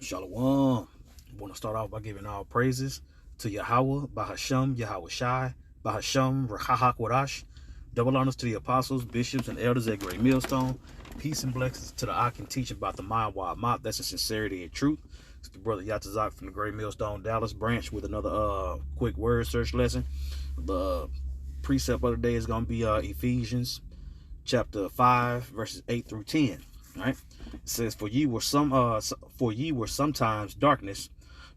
Shalom. I want to start off by giving all praises to Yahweh, Bahasham, Yahweh Shai, Bahasham, Rahahak Wadash. Double honors to the apostles, bishops, and elders at Great Millstone. Peace and blessings to the I can teach about the mind while mouth. That's in sincerity and truth. It's the brother Yatazak from the Great Millstone Dallas branch with another quick word search lesson. The precept of the day is going to be Ephesians chapter 5, verses 8 through 10. All right. It says, for ye were sometimes darkness,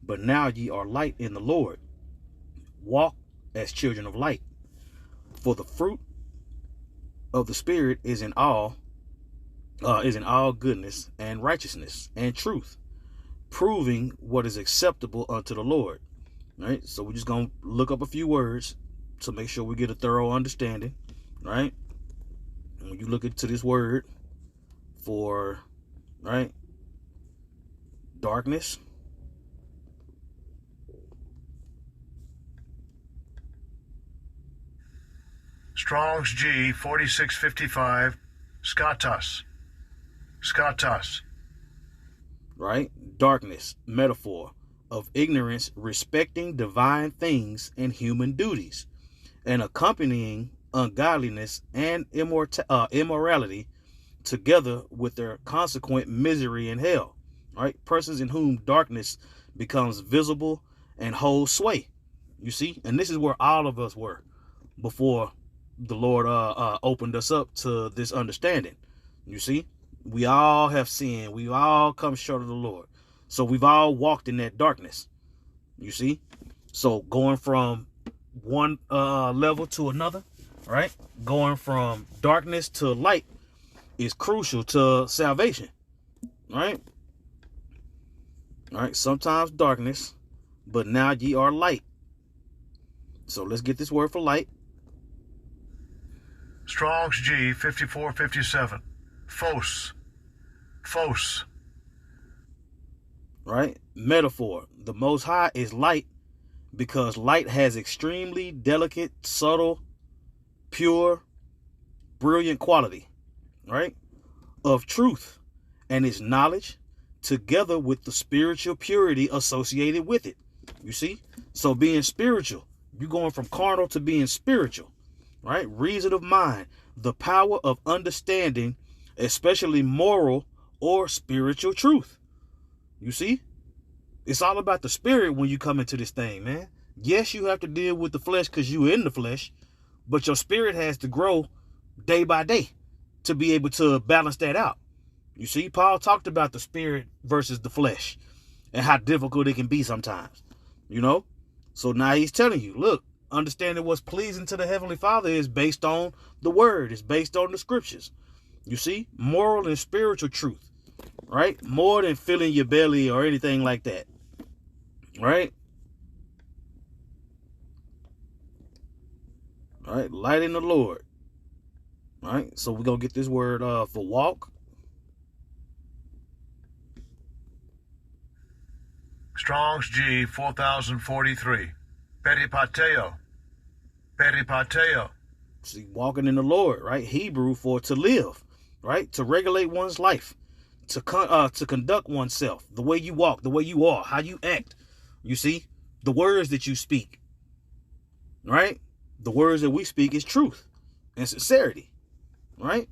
but now ye are light in the Lord. Walk as children of light. For the fruit of the Spirit is in all goodness and righteousness and truth, proving what is acceptable unto the Lord. All right. So we're just gonna look up a few words to make sure we get a thorough understanding. Right. And when you look into this word for darkness, Strong's G 4655, skatos. right? Darkness, metaphor of ignorance respecting divine things and human duties, and accompanying ungodliness and immorality, together with their consequent misery in hell. Right? Persons in whom darkness becomes visible and holds sway. You see? And this is where all of us were before the Lord opened us up to this understanding. You see? We all have sinned. We've all come short of the Lord. So we've all walked in that darkness. You see? So going from one level to another, right? Going from darkness to light is crucial to salvation. Right? All right. Sometimes darkness, but now ye are light. So let's get this word for light. Strong's G 5457, phos. Right? Metaphor. The Most High is light because light has extremely delicate, subtle, pure, brilliant quality, right? Of truth and its knowledge, together with the spiritual purity associated with it. You see? So being spiritual, you're going from carnal to being spiritual, right? Reason of mind, the power of understanding, especially moral or spiritual truth. You see? It's all about the spirit when you come into this thing, man. Yes, you have to deal with the flesh because you're in the flesh, but your spirit has to grow day by day to be able to balance that out. You see, Paul talked about the spirit versus the flesh and how difficult it can be sometimes, you know? So now he's telling you, look, understanding what's pleasing to the Heavenly Father is based on the word. It's based on the scriptures. You see, moral and spiritual truth, right? More than filling your belly or anything like that, right? All right, light in the Lord. All right, so we're going to get this word for walk. Strong's G 4043, peripateo. See, walking in the Lord, right? Hebrew for to live, right? To regulate one's life, to conduct oneself, the way you walk, the way you are, how you act. You see, the words that you speak, right? The words that we speak is truth and sincerity, right?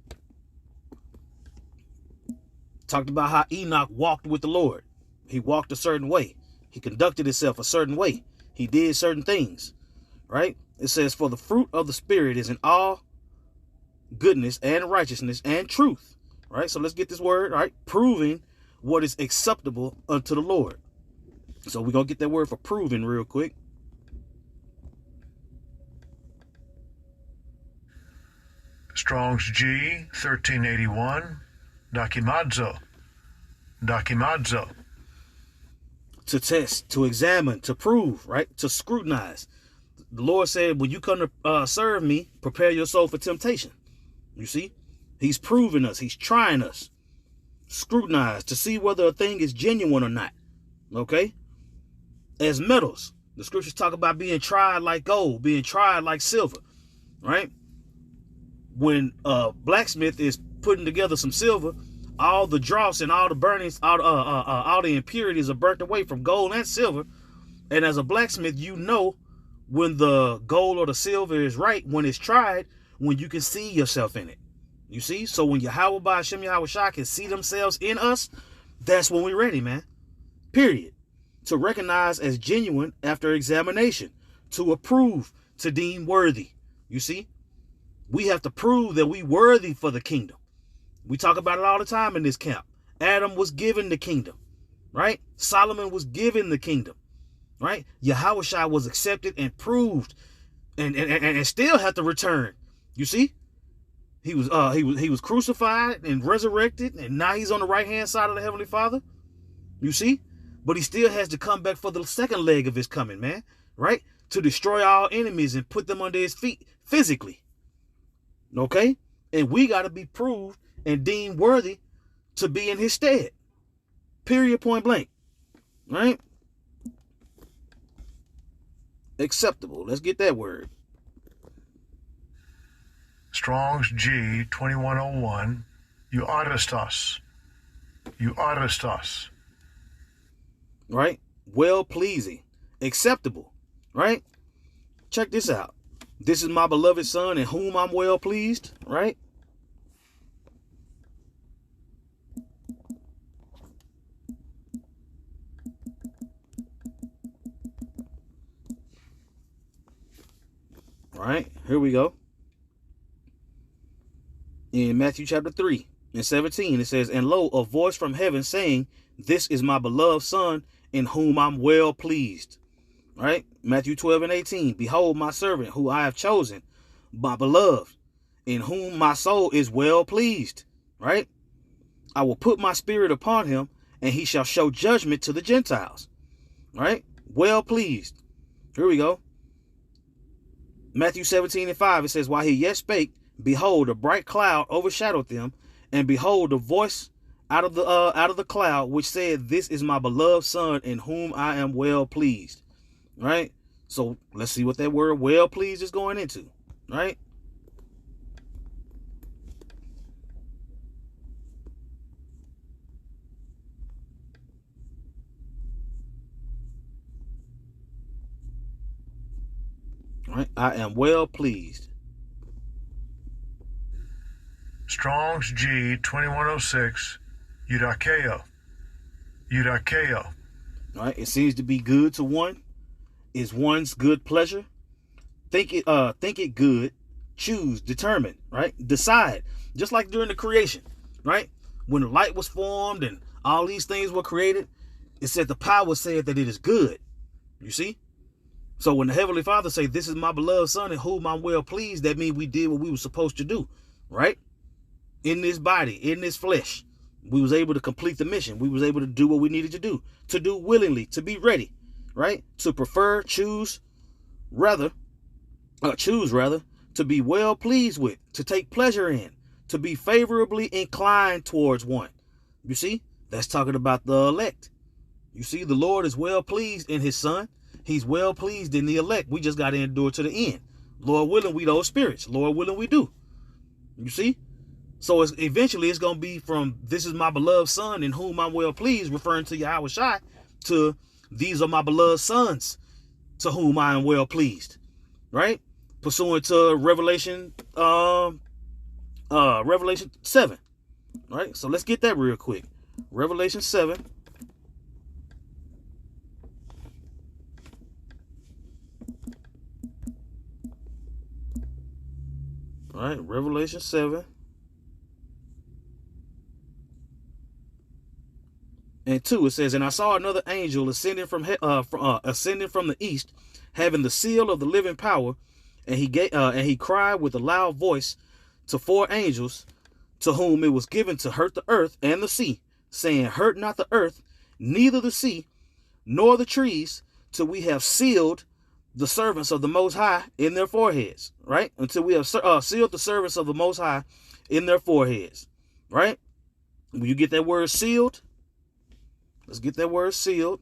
Talked about how Enoch walked with the Lord. He walked a certain way. He conducted himself a certain way. He did certain things, right? It says, for the fruit of the Spirit is in all goodness and righteousness and truth, right? So let's get this word, right? Proving what is acceptable unto the Lord. So we're going to get that word for proving real quick. Strong's G 1381, dokimazo. To test, to examine, to prove, right? To scrutinize. The Lord said, when you come to serve me, prepare your soul for temptation. You see, he's proving us. He's trying us. Scrutinize to see whether a thing is genuine or not. Okay? As metals, the scriptures talk about being tried like gold, being tried like silver, right? When a blacksmith is putting together some silver, all the dross and all the burnings, all the impurities are burnt away from gold and silver. And as a blacksmith, you know when the gold or the silver is right, when it's tried, when you can see yourself in it. You see? So when Yahweh Ba'Shem Yahweh Shah can see themselves in us, that's when we're ready, man. Period. To recognize as genuine after examination, to approve, to deem worthy. You see? We have to prove that we worthy for the kingdom. We talk about it all the time in this camp. Adam was given the kingdom, right? Solomon was given the kingdom, right? Yahweh Shai was accepted and proved and still had to return. You see? He was crucified and resurrected, and now he's on the right-hand side of the Heavenly Father. You see? But he still has to come back for the second leg of his coming, man, right? To destroy all enemies and put them under his feet physically. Okay? And we got to be proved and deemed worthy to be in his stead. Period, point blank. Right? Acceptable. Let's get that word. Strong's G 2101. Euaristos. Euaristos. Right? Well pleasing. Acceptable. Right? Check this out. This is my beloved son in whom I'm well pleased. Right? All right, here we go. In Matthew chapter 3 and 17, it says, and lo, a voice from heaven saying, this is my beloved son in whom I'm well pleased. Right? Matthew 12 and 18, behold my servant who I have chosen, my beloved, in whom my soul is well pleased. Right? I will put my spirit upon him, and he shall show judgment to the Gentiles. Right? Well pleased. Here we go. Matthew 17 and 5, it says, while he yet spake, behold, a bright cloud overshadowed them, and behold, a voice out of the cloud, which said, this is my beloved son in whom I am well pleased. Right? So let's see what that word well pleased is going into. Right? Right? I am well pleased. Strong's G 2106. Eudakeo. Eudakeo. Right? It seems to be good to one. Is one's good pleasure. Think it good. Choose, determine, right? Decide. Just like during the creation, right? When the light was formed and all these things were created, it said the power said that it is good. You see? So when the Heavenly Father say, this is my beloved son in whom I'm well pleased, that means we did what we were supposed to do, right? In this body, in this flesh, we was able to complete the mission. We was able to do what we needed to do willingly, to be ready, right? To prefer, choose rather, to be well pleased with, to take pleasure in, to be favorably inclined towards one. You see, that's talking about the elect. You see, the Lord is well pleased in his son. He's well pleased in the elect. We just got to endure to the end. Lord willing, we those spirits. Lord willing, we do. You see? So eventually it's going to be from this is my beloved son in whom I'm well pleased, referring to Yahweh Shai, to these are my beloved sons to whom I am well pleased. Right? Pursuant to Revelation 7. Right? So let's get that real quick. Revelation 7. All right, Revelation 7. And 2, it says, and I saw another angel ascending from the east, having the seal of the living power, and he cried with a loud voice to 4 angels, to whom it was given to hurt the earth and the sea, saying, hurt not the earth, neither the sea, nor the trees, till we have sealed the servants of the Most High in their foreheads. Right? Until we have sealed the servants of the Most High in their foreheads. Right? When you get that word sealed, let's get that word sealed.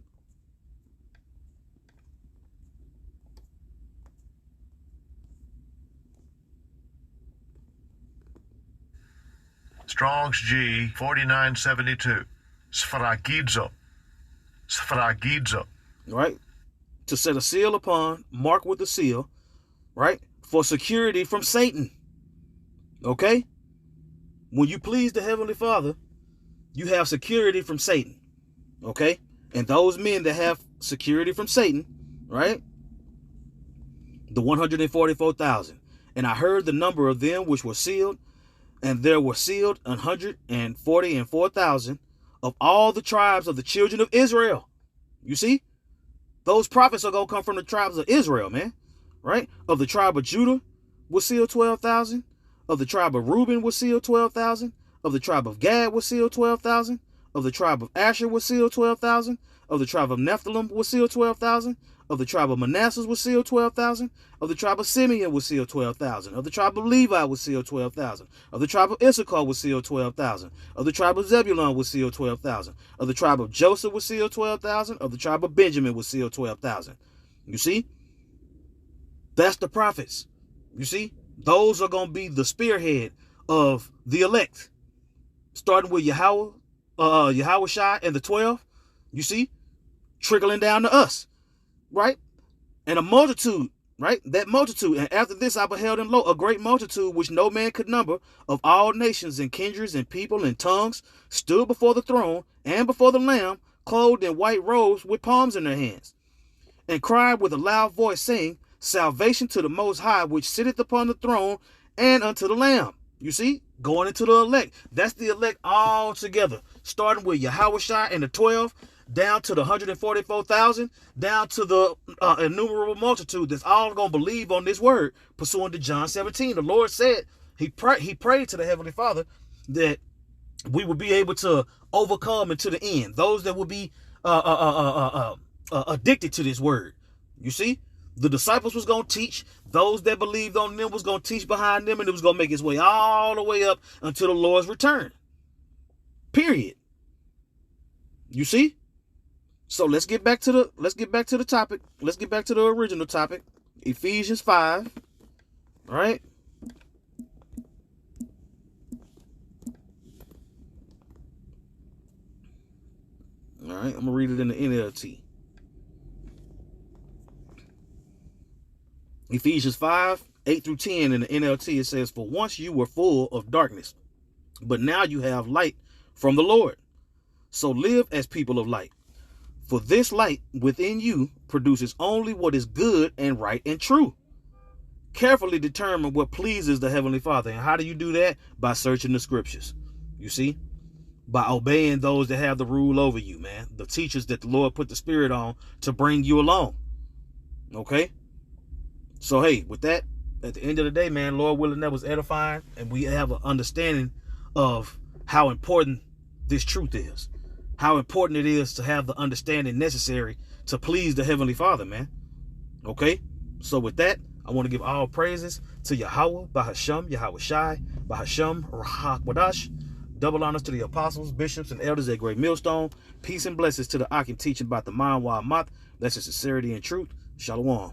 Strong's G 4972. Sphragizo. Sphragizo. Right? To set a seal upon, mark with a seal, right? For security from Satan. Okay? When you please the Heavenly Father, you have security from Satan. Okay? And those men that have security from Satan, right? The 144,000. And I heard the number of them which were sealed, and there were sealed 144,000 of all the tribes of the children of Israel. You see? Those prophets are going to come from the tribes of Israel, man. Right? Of the tribe of Judah was sealed 12,000. Of the tribe of Reuben was sealed 12,000. Of the tribe of Gad was sealed 12,000. Of the tribe of Asher was sealed 12,000. Of the tribe of Nephilim was sealed 12,000. Of the tribe of Manasseh was sealed 12,000. Of the tribe of Simeon was sealed 12,000. Of the tribe of Levi was sealed 12,000. Of the tribe of Issachar was sealed 12,000. Of the tribe of Zebulun was sealed 12,000. Of the tribe of Joseph was sealed 12,000. Of the tribe of Benjamin was sealed 12,000. You see? That's the prophets. You see? Those are going to be the spearhead of the elect. Starting with Yahweh Shai and the 12. You see? Trickling down to us. Right? And a multitude, right? That multitude. And after this I beheld in lo a great multitude which no man could number, of all nations and kindreds and people and tongues, stood before the throne and before the Lamb, clothed in white robes with palms in their hands, and cried with a loud voice, saying, Salvation to the Most High, which sitteth upon the throne, and unto the Lamb. You see? Going into the elect. That's the elect all together. Starting with Yahweh Shai and the 12, down to the 144,000, down to the innumerable multitude that's all going to believe on this word, pursuant to John 17. The Lord said, he prayed to the Heavenly Father that we would be able to overcome unto the end. Those that would be addicted to this word. You see? The disciples was going to teach. Those that believed on them was going to teach behind them, and it was going to make its way all the way up until the Lord's return. Period. You see? So let's get back to the topic. Let's get back to the original topic. Ephesians 5. All right? All right, I'm going to read it in the NLT. Ephesians 5, 8 through 10 in the NLT, it says, For once you were full of darkness, but now you have light from the Lord. So live as people of light. For this light within you produces only what is good and right and true. Carefully determine what pleases the Heavenly Father. And how do you do that? By searching the scriptures. You see? By obeying those that have the rule over you, man. The teachers that the Lord put the Spirit on to bring you along. Okay? So, hey, with that, at the end of the day, man, Lord willing, that was edifying. And we have an understanding of how important this truth is. How important it is to have the understanding necessary to please the Heavenly Father, man. Okay? So with that, I want to give all praises to Yahweh, Bahasham, Yahweh Shai, Bahasham, Rahak Wadash. Double honors to the apostles, bishops, and elders at Great Millstone. Peace and blessings to the Akim teaching about the mind, wild moth. That's in sincerity and truth. Shalom.